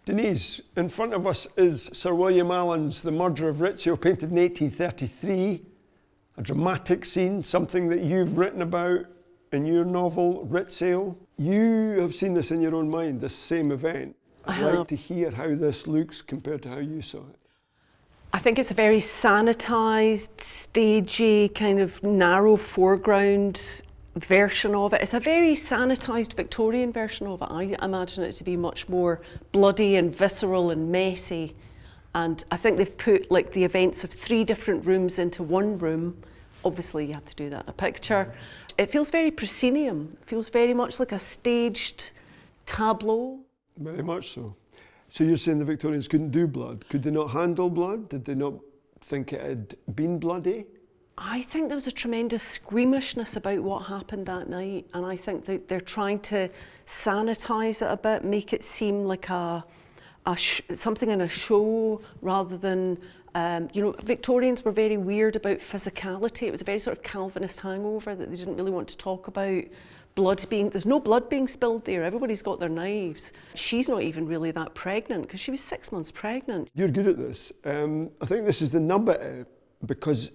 Denise, in front of us is Sir William Allan's The Murder of Rizzio, painted in 1833. A dramatic scene, something that you've written about in your novel, Rizzio. You have seen this in your own mind, this same event. I'd like to hear how this looks compared to how you saw it. I think it's a very sanitised, stagey, kind of narrow foreground version of it. It's a very sanitised Victorian version of it. I imagine it to be much more bloody and visceral and messy. And I think they've put like the events of 3 different rooms into one room. Obviously you have to do that in a picture. It feels very proscenium. It feels very much like a staged tableau. Very much so. So you're saying the Victorians couldn't do blood? Could they not handle blood? Did they not think it had been bloody? I think there was a tremendous squeamishness about what happened that night, and I think that they're trying to sanitise it a bit, make it seem like something in a show rather than, Victorians were very weird about physicality. It was a very sort of Calvinist hangover that they didn't really want to talk about. There's no blood being spilled there. Everybody's got their knives. She's not even really that pregnant because she was 6 months pregnant. You're good at this. I think this is the nub at it because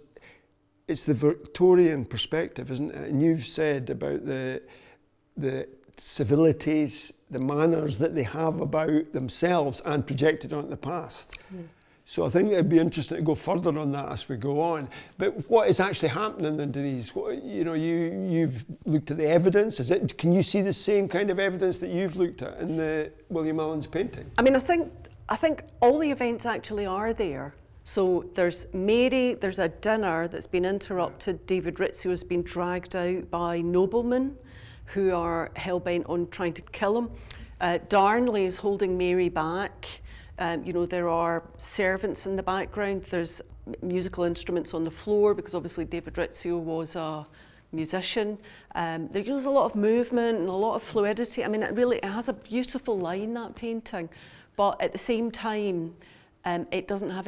it's the Victorian perspective, isn't it? And you've said about the civilities, the manners that they have about themselves and projected onto the past. Mm. So I think it'd be interesting to go further on that as we go on. But what is actually happening then, Denise? You've looked at the evidence. Can you see the same kind of evidence that you've looked at in the William Allan's painting? I mean, I think all the events actually are there. So there's Mary, there's a dinner that's been interrupted. David Rizzio has been dragged out by noblemen who are hell-bent on trying to kill him. Darnley is holding Mary back. There are servants in the background. There's musical instruments on the floor because obviously David Rizzio was a musician. There's a lot of movement and a lot of fluidity. I mean, it has a beautiful line, that painting, but at the same time, it doesn't have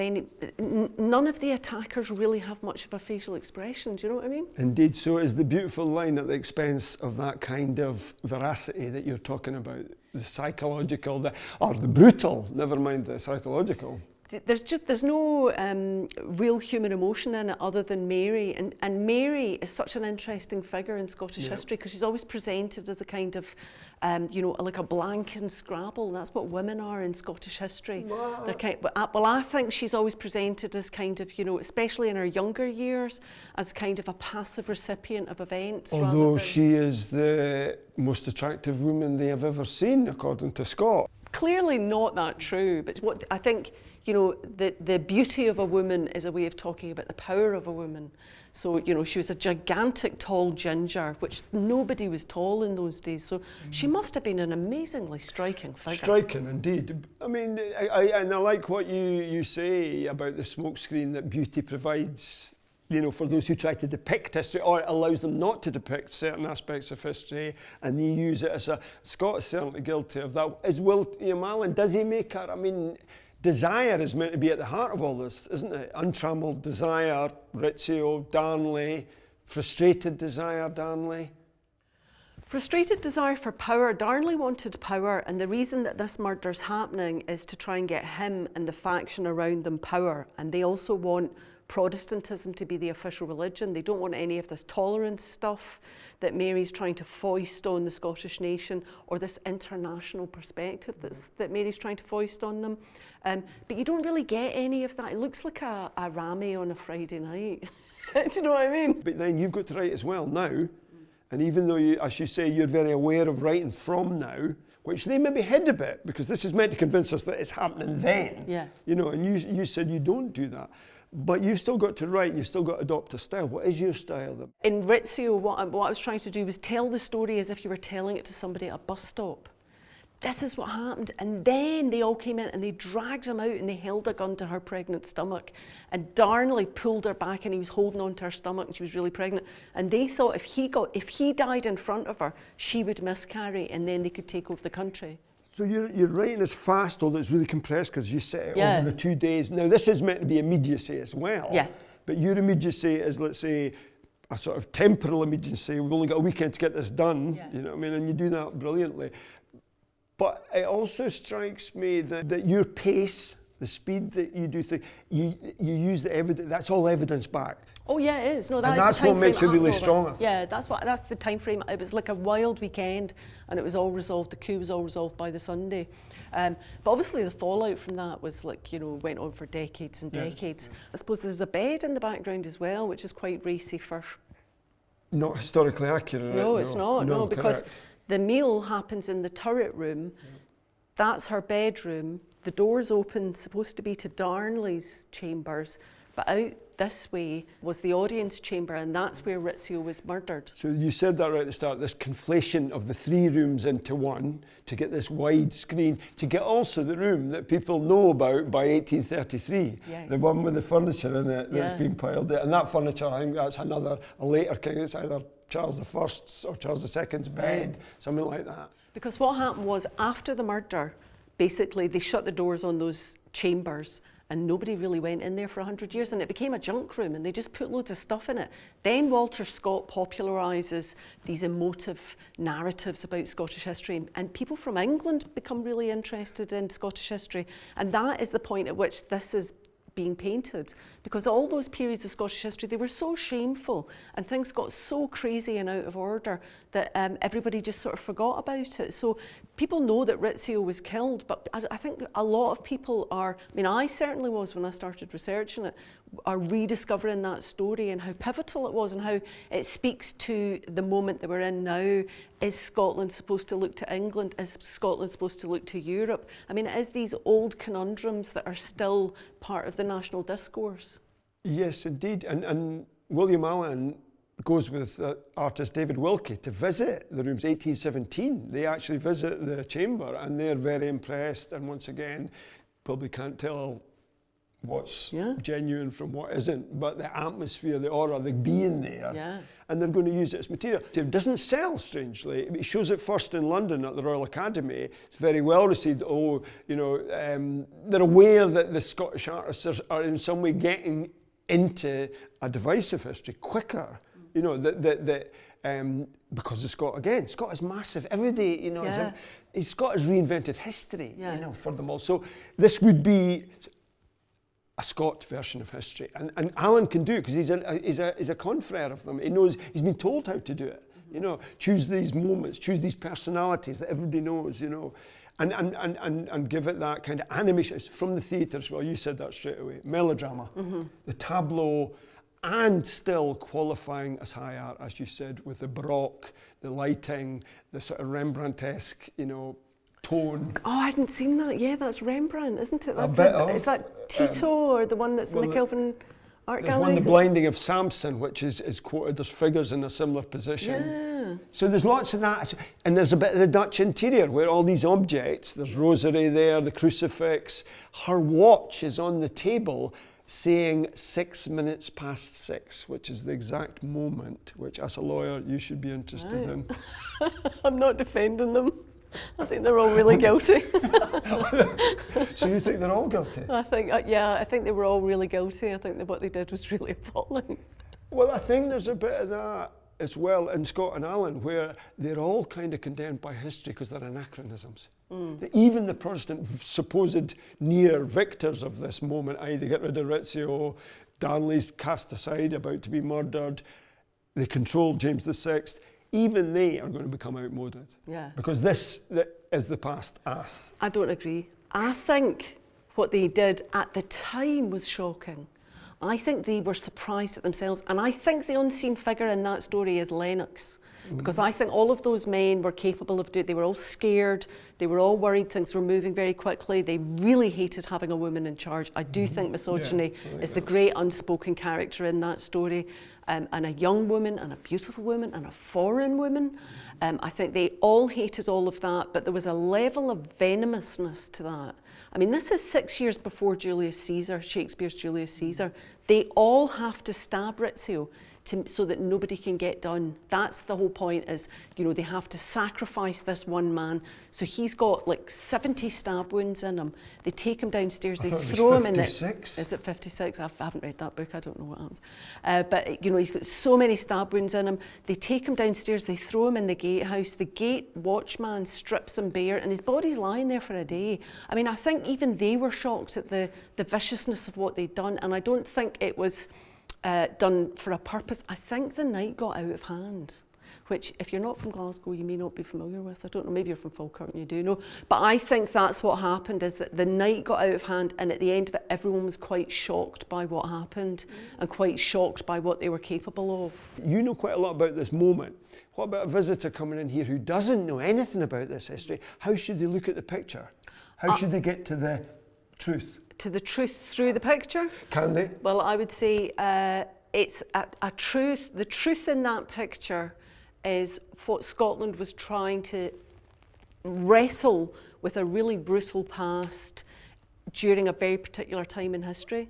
none of the attackers really have much of a facial expression, do you know what I mean? Indeed, so is the beautiful line at the expense of that kind of veracity that you're talking about, the psychological, or the brutal, never mind the psychological. There's no real human emotion in it other than Mary, and Mary is such an interesting figure in Scottish history because she's always presented as a kind of like a blank and Scrabble. That's what women are in Scottish history. Wow. I think she's always presented as kind of, especially in her younger years, as kind of a passive recipient of events. Although she is the most attractive woman they have ever seen, according to Scott. Clearly not that true, but what I think, the beauty of a woman is a way of talking about the power of a woman. So, she was a gigantic, tall ginger, which nobody was tall in those days. So she must have been an amazingly striking figure. Striking, indeed. I mean, I like what you say about the smokescreen that beauty provides, for those who try to depict history, or it allows them not to depict certain aspects of history, and they use it as Scott is certainly guilty of that. Is William Allan, does he make her, desire is meant to be at the heart of all this, isn't it? Untrammelled desire, Rizzio, Darnley, frustrated desire, Darnley. Frustrated desire for power. Darnley wanted power, and the reason that this murder's happening is to try and get him and the faction around them power. And they also want Protestantism to be the official religion. They don't want any of this tolerance stuff that Mary's trying to foist on the Scottish nation, or this international perspective that Mary's trying to foist on them. But you don't really get any of that. It looks like a rammy on a Friday night. Do you know what I mean? But then you've got to write as well now. And even though, as you say, you're very aware of writing from now, which they maybe hid a bit, because this is meant to convince us that it's happening then. Yeah. And you said you don't do that. But you've still got to write, you've still got to adopt a style. What is your style then? In Rizzio, what I was trying to do was tell the story as if you were telling it to somebody at a bus stop. This is what happened. And then they all came in and they dragged him out and they held a gun to her pregnant stomach. And Darnley pulled her back and he was holding on to her stomach and she was really pregnant. And they thought if he died in front of her, she would miscarry and then they could take over the country. So you're writing as fast, although it's really compressed because you set it over the 2 days. Now this is meant to be immediacy as well. Yeah. But your immediacy is, let's say, a sort of temporal immediacy. We've only got a weekend to get this done. Yeah. You know what I mean? And you do that brilliantly. But it also strikes me that your pace, the speed that you do things, you use the evidence, that's all evidence backed. Oh yeah, it is. No, And that's what makes it really strong, I think. Yeah, that's the time frame. It was like a wild weekend, and it was all resolved. The coup was all resolved by the Sunday. But obviously the fallout from that was like, you know, went on for decades and decades. Yeah. I suppose there's a bed in the background as well, which is quite racy for... Not historically accurate. No, it's not. No, because correct. The meal happens in the turret room. That's her bedroom. The door's open, supposed to be to Darnley's chambers, but out this way was the audience chamber, and that's where Rizzio was murdered. So you said that right at the start, this conflation of the three rooms into one, to get this wide screen, to get also the room that people know about by 1833, the one with the furniture in it that's been piled there. And that furniture, I think that's a later king, it's either Charles I's or Charles II's bed, something like that. Because what happened was, after the murder, basically they shut the doors on those chambers, and nobody really went in there for 100 years, and it became a junk room, and they just put loads of stuff in it. Then Walter Scott popularises these emotive narratives about Scottish history, and people from England become really interested in Scottish history, and that is the point at which this is being painted, because all those periods of Scottish history, they were so shameful and things got so crazy and out of order that everybody just sort of forgot about it. So people know that Rizzio was killed, but I think a lot of people are, I mean, I certainly was when I started researching it, are rediscovering that story and how pivotal it was and how it speaks to the moment that we're in now. Is Scotland supposed to look to England? Is Scotland supposed to look to Europe? I mean, it is these old conundrums that are still part of the national discourse. Yes, indeed. And William Allan goes with artist David Wilkie to visit the rooms. 1817, they actually visit the chamber and they're very impressed, and once again, probably can't tell what's genuine from what isn't, but the atmosphere, the aura, the being there, and they're going to use it as material. It doesn't sell, strangely. It shows it first in London at the Royal Academy. It's very well received. Oh, you know, they're aware that the Scottish artists are in some way getting into a divisive history quicker, you know, because of Scott, again, Scott is massive. Every day, you know, Scott has reinvented history, you know, for them all. So this would be a Scott version of history, and Allan can do it because he's a confrere of them. He knows, he's been told how to do it. You know, choose these moments, choose these personalities that everybody knows. You know, and give it that kind of animation. It's from the theatre as well. You said that straight away. Melodrama, the tableau, and still qualifying as high art, as you said, with the baroque, the lighting, the sort of Rembrandtesque, you know, tone. Oh, I hadn't seen that. Yeah, that's Rembrandt, isn't it? That's is that Tito or the one that's in the Kelvin Art Gallery? There's one, The Blinding of Samson, which is quoted. There's figures in a similar position. Yeah. So there's lots of that. And there's a bit of the Dutch interior where all these objects, there's rosary there, the crucifix. Her watch is on the table saying 6 minutes past 6, which is the exact moment which, as a lawyer, you should be interested in. I'm not defending them. I think they're all really guilty. So you think they're all guilty? I think they were all really guilty. I think that what they did was really appalling. Well, I think there's a bit of that as well in Scott and Allan, where they're all kind of condemned by history because they're anachronisms. Even the Protestant supposed near victors of this moment, they get rid of Rizzio, Darnley's cast aside, about to be murdered, they control James VI, even they are going to become outmoded. Yeah. Because this is the past us. I don't agree. I think what they did at the time was shocking. I think they were surprised at themselves, and I think the unseen figure in that story is Lennox, because I think all of those men were capable of doing it. They were all scared, they were all worried, things were moving very quickly, they really hated having a woman in charge. I do think misogyny is the great unspoken character in that story, and a young woman, and a beautiful woman, and a foreign woman. I think they all hated all of that, but there was a level of venomousness to that. I mean, this is 6 years before Julius Caesar, Shakespeare's Julius Caesar. They all have to stab Rizzio so that nobody can get done. That's the whole point, is, you know, they have to sacrifice this one man. So he's got like 70 stab wounds in him. They take him downstairs, they throw him in it. Is it 56? I haven't read that book, I don't know what happens. But, you know, he's got so many stab wounds in him. They take him downstairs, they throw him in the gatehouse. The gate watchman strips him bare, and his body's lying there for a day. I mean, I think even they were shocked at the viciousness of what they'd done, and I don't think it was done for a purpose. I think the night got out of hand, which, if you're not from Glasgow, you may not be familiar with. I don't know, maybe you're from Falkirk and you do know. But I think that's what happened, is that the night got out of hand, and at the end of it, everyone was quite shocked by what happened and quite shocked by what they were capable of. You know quite a lot about this moment. What about a visitor coming in here who doesn't know anything about this history? How should they look at the picture? How should they get to the truth? To the truth through the picture? Can they? Well, I would say it's a truth. The truth in that picture is what Scotland was trying to wrestle with, a really brutal past during a very particular time in history.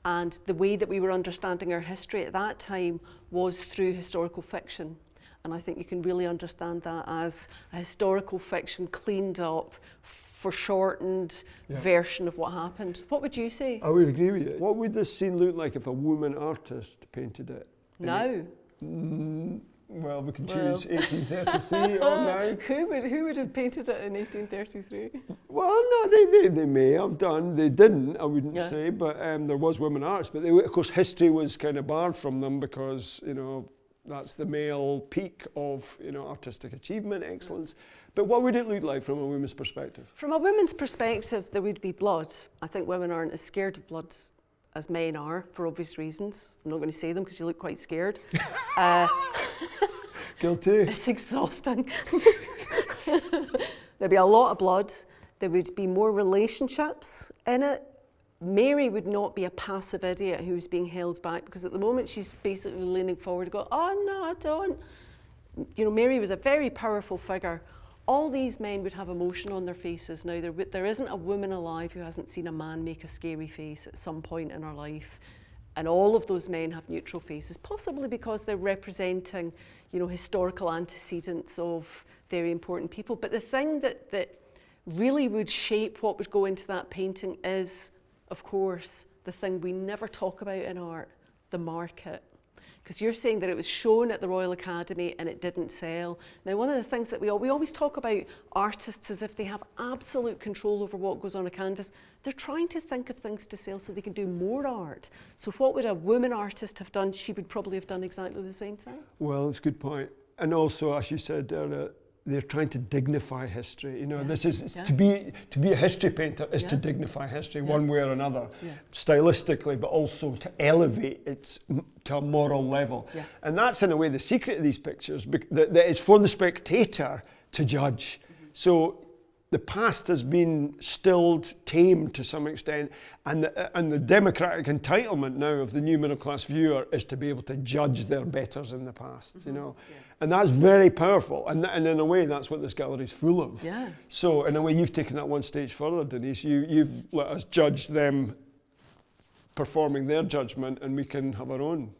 And the way that we were understanding our history at that time was through historical fiction. And I think you can really understand that as a historical fiction cleaned up, foreshortened version of what happened. What would you say? I would agree with you. What would this scene look like if a woman artist painted it? Now? Well, we can choose 1833 or now. Who would have painted it in 1833? Well, no, they may have done. They didn't, I wouldn't say, but there was women artists. But of course, history was kind of barred from them because, you know, that's the male peak of, you know, artistic achievement, excellence. But what would it look like from a woman's perspective? From a woman's perspective, there would be blood. I think women aren't as scared of blood as men are, for obvious reasons. I'm not going to say them because you look quite scared. Guilty. It's exhausting. There'd be a lot of blood. There would be more relationships in it. Mary would not be a passive idiot who was being held back, because at the moment she's basically leaning forward and going, oh no, I don't. You know, Mary was a very powerful figure. All these men would have emotion on their faces. Now, there isn't a woman alive who hasn't seen a man make a scary face at some point in her life. And all of those men have neutral faces, possibly because they're representing, you know, historical antecedents of very important people. But the thing that really would shape what would go into that painting is, of course, the thing we never talk about in art, the market. Because you're saying that it was shown at the Royal Academy and it didn't sell. Now, one of the things that we always talk about artists as if they have absolute control over what goes on a canvas. They're trying to think of things to sell so they can do more art. So what would a woman artist have done? She would probably have done exactly the same thing. Well, it's a good point. And also, as you said, they're trying to dignify history. You know, this is to be a history painter is to dignify history one way or another, stylistically, but also to elevate it to a moral level. And that's in a way the secret of these pictures, that it's for the spectator to judge. So the past has been stilled, tamed to some extent, and the democratic entitlement now of the new middle class viewer is to be able to judge their betters in the past, you know. And that's very powerful, and in a way that's what this gallery is full of. So in a way you've taken that one stage further, Denise. You've let us judge them performing their judgment, and we can have our own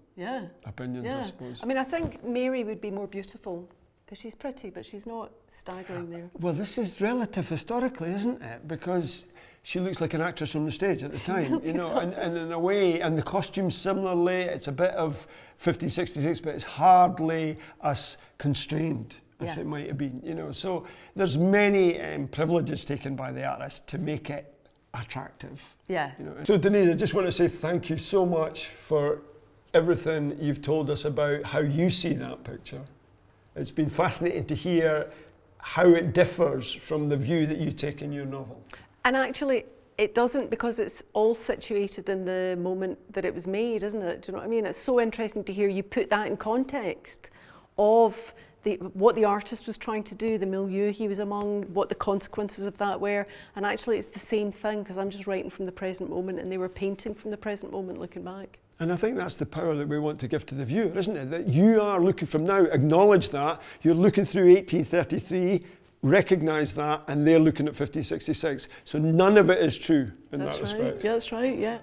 opinions, I suppose. I mean, I think Mary would be more beautiful, because she's pretty, but she's not staggering there. Well, this is relative historically, isn't it? Because she looks like an actress on the stage at the time, you know, and in a way, and the costumes similarly, it's a bit of 1566, but it's hardly as constrained as it might have been, you know. So there's many privileges taken by the artist to make it attractive. You know. So Denise, I just want to say thank you so much for everything you've told us about how you see that picture. It's been fascinating to hear how it differs from the view that you take in your novel. And actually, it doesn't, because it's all situated in the moment that it was made, isn't it? Do you know what I mean? It's so interesting to hear you put that in context of what the artist was trying to do, the milieu he was among, what the consequences of that were. And actually, it's the same thing, because I'm just writing from the present moment, and they were painting from the present moment looking back. And I think that's the power that we want to give to the viewer, isn't it? That you are looking from now, acknowledge that, you're looking through 1833, recognise that, and they're looking at 1566. So none of it is true in that respect. Yeah, that's right, yeah.